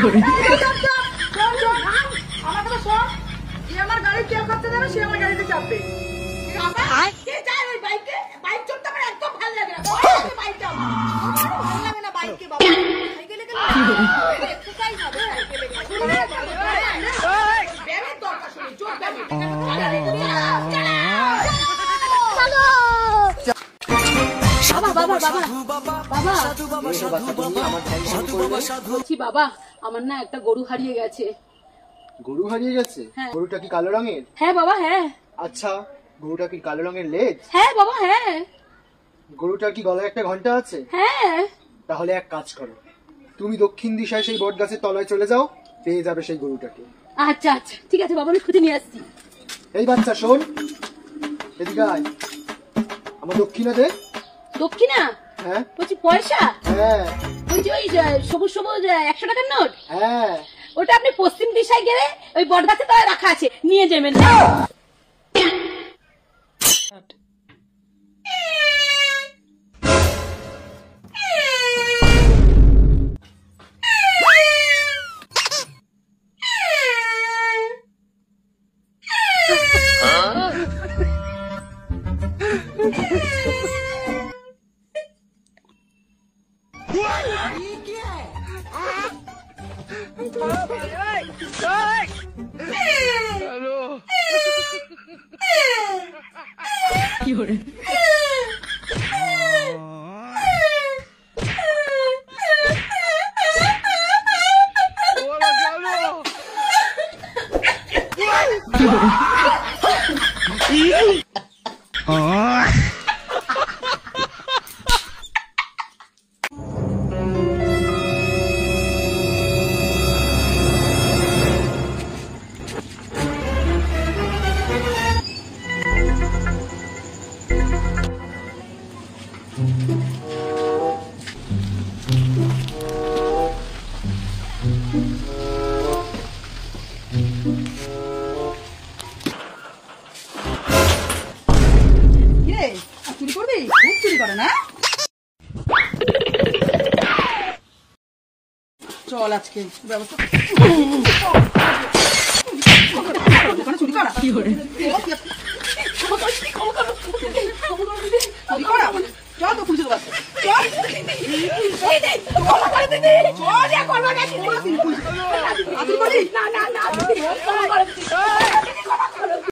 আমার কথা শোন, যে আমার গাড়ি তেল খরচা দেবে সে আমার গাড়িতে চাপবে। কে যায় ওই বাইকে? বাইক চড়তে আমার একদম ভালো লাগে না। বাইকটা ভালো লাগে না বাইকে বাবা। সাইকেলে গেলে এক্সারসাইজ হবে সাইকেলে গেলে। ব্যায়ামের দরকার শুনি, চোখ ব্যায়াম। বাবা আমার না একটা গরু হারিয়ে গেছে। গরু হারিয়ে গেছে? গরুটা কি কালো রঙের? হ্যাঁ বাবা হ্যাঁ। আচ্ছা, গরুটা কি কালো রঙের লেজ? হ্যাঁ বাবা হ্যাঁ। গরুটার কি গলায় একটা ঘন্টা আছে? হ্যাঁ। তাহলে এক কাজ করো, তুমি দক্ষিণ দিশায় সেই বট গাছের তলায় চলে যাও, পেয়ে যাবে সেই গরুটাকে। আচ্ছা আচ্ছা ঠিক আছে বাবা, আমি খুঁজে নিয়ে আসছি। এই বাচ্চা শোন, এদিকে আয়, আমার দক্ষিণা দে। দক্ষিণা? হ্যাঁ। বলছি পয়সা? হ্যাঁ। বলছি ওই সবুজ সবুজ 100 টাকার নোট? হ্যাঁ। ওটা আপনি পশ্চিম দিশায় গেলে ওই বট গাছের তলায় রাখা আছে, নিয়ে যাবেন। চুরি করবি? খুব চুরি করে না? চল আজকে ব্যবস্থা চুরি করা চল তো পুলিশে চল